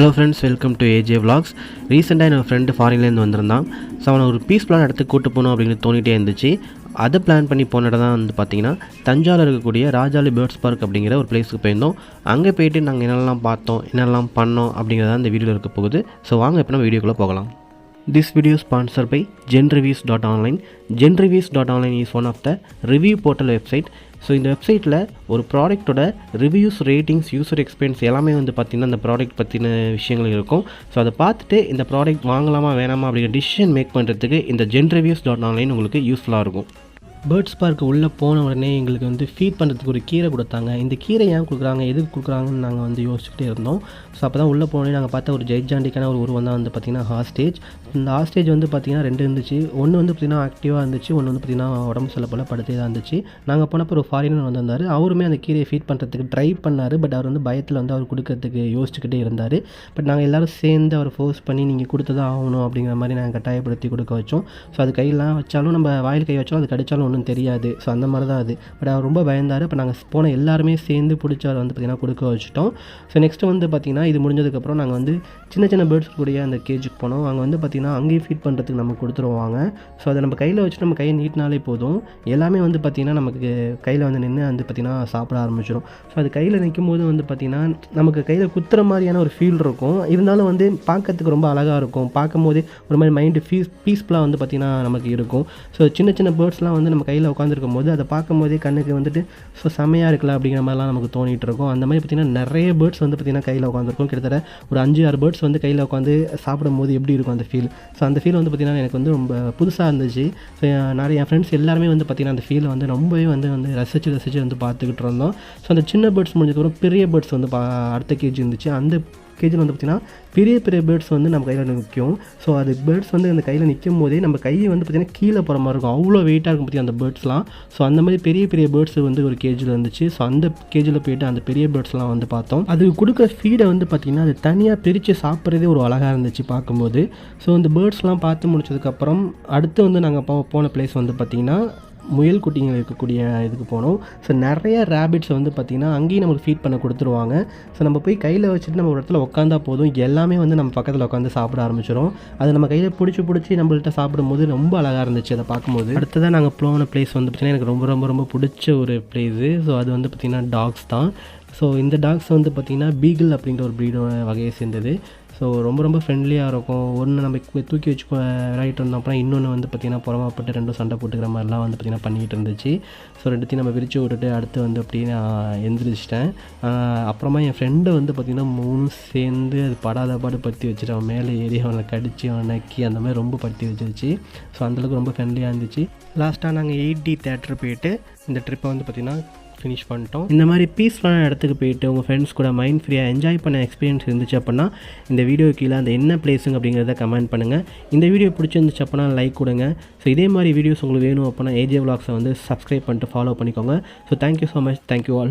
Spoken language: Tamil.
Hello friends, welcome to AJ vlogs. ரீசெண்டாக என்னோடய ஃப்ரெண்டு ஃபாரின்லேருந்து வந்திருந்தான். ஸோ அவனை ஒரு பீஸ்ஃபுல்லான இடத்துக்கு கூட்டு போகணும் அப்படின்னு தோணிகிட்டே இருந்துச்சு. அதை பிளான் பண்ணி போன இடம் தான் பார்த்திங்கன்னா தஞ்சாவூர் இருக்கக்கூடிய ராஜாலி பேர்ட்ஸ் பார்க் அப்படிங்கிற ஒரு பிளேஸுக்கு போயிருந்தோம். அங்கே போயிட்டு நாங்கள் என்னெல்லாம் பார்த்தோம், என்னெல்லாம் பண்ணோம் அப்படிங்கிறத இந்த வீடியோவில் இருக்க போகுது. ஸோ வாங்க இப்போ நம்ம வீடியோக்குள்ளே போகலாம். This video is sponsored by genreviews.online. Genreviews.online is one of the review portal website. So இந்த வெப்சைட்டில் ஒரு ப்ராடக்ட்டோட ரிவ்யூஸ், ரேட்டிங்ஸ், யூசர் எக்ஸ்பீரியன்ஸ் எல்லாமே பார்த்திங்கன்னா அந்த ப்ராடக்ட் பற்றின விஷயங்கள் இருக்கும். ஸோ அதை பார்த்துட்டு இந்த ப்ராடக்ட் வாங்கலாமா வேணாமா அப்படிங்கிற டிசிஷன் மேக் பண்ணுறதுக்கு இந்த genreviews.online உங்களுக்கு யூஸ்ஃபுல்லாக இருக்கும். பேர்ட்ஸ் பார்க்கு உள்ளே போன உடனே எங்களுக்கு ஃபீட் பண்ணுறதுக்கு ஒரு கீரை கொடுத்தாங்க. இந்த கீரை ஏன் கொடுக்குறாங்க, எதுக்கு கொடுக்குறாங்கன்னு நாங்கள் யோசிச்சுக்கிட்டே இருந்தோம். ஸோ அப்போ தான் உள்ளே போனோடனே நாங்கள் பார்த்தா ஒரு ஜெய்ஜாண்டிக்கான ஒரு உருவம் தான் பார்த்திங்கன்னா ஹாஸ்டேஜ். இந்த ஹாஸ்டேஜ் பார்த்திங்கன்னா 2 இருந்துச்சு. ஒன்று பார்த்திங்கன்னா ஆக்டிவாக இருந்துச்சு, ஒன்று பார்த்திங்கன்னா உடம்பு சொல்ல போல் படுத்தே தான் இருந்துச்சு. நாங்கள் போனப்போ ஒரு ஃபாரினர் வந்திருந்தார். அவருமே அந்த கீரையை ஃபீட் பண்ணுறதுக்கு ட்ரை பண்ணார். பட் அவர் பயத்தில் அவர் கொடுக்கறதுக்கு யோசிச்சுக்கிட்டே இருந்தார். பட் நாங்கள் எல்லோரும் சேர்ந்து அவர் ஃபோர்ஸ் பண்ணி நீங்கள் கொடுத்து தான் ஆகணும் அப்படிங்கிற மாதிரி நாங்கள் கட்டாயப்படுத்தி கொடுக்க வச்சோம். ஸோ அது கையெல்லாம் வச்சாலும், நம்ம வாயில் கை வச்சாலும் அது கடிச்சாலும் ஒன்றும் தெரியாது. ஸோ அந்த மாதிரி தான் அது. பட் அவர் ரொம்ப பயந்தார். இப்போ நாங்கள் போன எல்லாருமே சேர்ந்து பிடிச்சி அவர் பார்த்திங்கன்னா கொடுக்க வச்சுட்டோம். ஸோ நெக்ஸ்ட்டு பார்த்திங்கன்னா இது முடிஞ்சதுக்கப்புறம் நாங்கள் சின்ன சின்ன பேர்ட்ஸ் கூடிய அந்த கேஜுக்கு போனோம். அங்கே பார்த்திங்கன்னா அங்கேயும் ஃபீட் பண்ணுறதுக்கு நம்ம கொடுத்துருவாங்க. ஸோ அதை நம்ம கையில் வச்சுட்டு நம்ம கையை நீட்டினாலே போதும். எல்லாமே பார்த்திங்கன்னா நமக்கு கையில் நின்று பார்த்திங்கன்னா சாப்பிட ஆரம்பிச்சிடும். ஸோ அது கையில் நிற்கும் போது பார்த்திங்கன்னா நமக்கு கையில் குத்துற மாதிரியான ஒரு ஃபீல் இருக்கும். இருந்தாலும் பார்க்கறதுக்கு ரொம்ப அழகாக இருக்கும். பார்க்கும் போதே ஒரு மாதிரி மைண்டு பீஸ்ஃபுல்லாக பார்த்திங்கன்னா நமக்கு இருக்கும். ஸோ சின்ன சின்ன பேர்ட்ஸ்லாம் நம்ம கையில் உட்காந்துருக்கும் போது அதை பார்க்கும் போதே கண்ணுக்கு ஸோ செம்மையாக இருக்கலாம் அப்படிங்கிற மாதிரிலாம் நமக்கு தோணிகிட்டு இருக்கும். அந்த மாதிரி பார்த்திங்கன்னா நிறைய பேர்ட்ஸ் பார்த்திங்கன்னா கையில் உட்காந்துருக்கும். கிட்டத்தட்ட ஒரு 5-6 பேர்ட்ஸ் கையில் உட்காந்து சாப்பிடும் போது எப்படி இருக்கும் அந்த ஃபீல். ஸோ அந்த ஃபீல் பார்த்திங்கன்னா எனக்கு ரொம்ப புதுசாக இருந்துச்சு. ஸோ நிறைய என் ஃப்ரெண்ட்ஸ் எல்லாருமே பார்த்திங்கன்னா அந்த ஃபீலை ரொம்பவே ரசித்து பார்த்துக்கிட்டு இருந்தோம். ஸோ அந்த சின்ன பேர்ட்ஸ் முடிஞ்சதுக்கப்புறம் பெரிய பேர்ட்ஸ் அடுத்த கேஜி இருந்துச்சு. அந்த கேஜில் பார்த்திங்கன்னா பெரிய பெரிய பேர்ட்ஸ் நம்ம கையில் நிற்கும். ஸோ அது பேர்ட்ஸ் அந்த கையில் நிற்கும் போதே நம்ம கையை பார்த்திங்கன்னா கீழே போகிற மாதிரி இருக்கும். அவ்வளோ வெயிட்டாக இருக்கும் பார்த்திங்கன்னா அந்த பேர்ட்ஸ்லாம். ஸோ அந்த மாதிரி பெரிய பெரிய பேர்ட்ஸ் ஒரு கேஜில் இருந்துச்சு. ஸோ அந்த கேஜில் போய்ட்டு அந்த பெரிய பேர்ட்ஸ்லாம் பார்த்தோம். அது கொடுக்குற ஃபீடை பார்த்திங்கன்னா அது தனியாக பிரித்து சாப்பிட்றதே ஒரு அழகாக இருந்துச்சு பார்க்கும்போது. ஸோ இந்த பேர்ட்ஸ்லாம் பார்த்து முடிச்சதுக்கப்புறம் அடுத்து நாங்கள் போன பிளேஸ் பார்த்திங்கன்னா முயல் குட்டிங்கள் இருக்கக்கூடிய இதுக்கு போனோம். ஸோ நிறைய ரேபிட்ஸ் பார்த்திங்கன்னா அங்கேயும் நமக்கு ஃபீட் பண்ண கொடுத்துருவாங்க. ஸோ நம்ம போய் கையில் வச்சுட்டு நம்ம ஒரு இடத்துல உட்காந்தா போதும், எல்லாமே நம்ம பக்கத்தில் உட்காந்து சாப்பிட ஆரம்பிச்சிடும். அது நம்ம கையில் பிடிச்சி நம்மள்கிட்ட சாப்பிடும்போது ரொம்ப அழகாக இருந்துச்சு அதை பார்க்கும்போது. அடுத்ததான் நாங்கள் போன பிளேஸ் பார்த்திங்கன்னா எனக்கு ரொம்ப ரொம்ப ரொம்ப பிடிச்ச ஒரு பிளேஸு. ஸோ அது பார்த்திங்கன்னா டாக்ஸ் தான். ஸோ இந்த டாக்ஸ் பார்த்திங்கன்னா பீகிள் அப்படின்ற ஒரு ப்ரீடோட வகையை சேர்ந்தது. ஸோ ரொம்ப ரொம்ப ஃப்ரெண்ட்லியாக இருக்கும். ஒன்று நம்ம தூக்கி வச்சு விளையாடிட்டு இருந்தோம். அப்புறம் இன்னொன்று பார்த்திங்கன்னா புறமாப்பட்டு 2 சண்டை போட்டுக்கிற மாதிரிலாம் பார்த்திங்கன்னா பண்ணிகிட்டு இருந்துச்சு. ஸோ 2த்தையும் நம்ம விரித்து விட்டுட்டு அடுத்து அப்படியே நான் எந்திரிச்சிட்டேன். அப்புறமா என் ஃப்ரெண்டை பார்த்திங்கன்னா 3 சேர்ந்து அது படாத பாடு பற்றி வச்சுட்டு அவன் மேலே ஏறி அவனை கடித்து அவனை நக்கி அந்த மாதிரி ரொம்ப பற்றி வச்சிருச்சு. ஸோ அந்தளவுக்கு ரொம்ப ஃப்ரெண்ட்லியாக இருந்துச்சு. லாஸ்ட்டாக நாங்கள் 8D தேட்டர் போயிட்டு இந்த ட்ரிப்பை பார்த்திங்கன்னா ஃபினிஷ் பண்ணிட்டோம். இந்த மாதிரி பீஸ்ஃபுல்லான இடத்துக்கு போயிட்டு உங்கள் ஃப்ரெண்ட்ஸ் கூட மைண்ட் ஃப்ரீயாக என்ஜாய் பண்ண எக்ஸ்பீரியன்ஸ் இருந்துச்சு அப்படின்னா இந்த வீடியோ கீழே அந்த என்ன பிளேஸுங்க அப்படிங்கிறத கமெண்ட் பண்ணுங்கள். இந்த வீடியோ பிடிச்சிருந்துச்சு அப்படின்னா லைக் கொடுங்க. ஸோ இதே மாதிரி வீடியோஸ் உங்களுக்கு வேணும் அப்படின்னா ஏஜே விலாக்ஸை சப்ஸ்கிரைப் பண்ணிட்டு ஃபாலோ பண்ணிக்கோங்க. So thank you so much. Thank you all.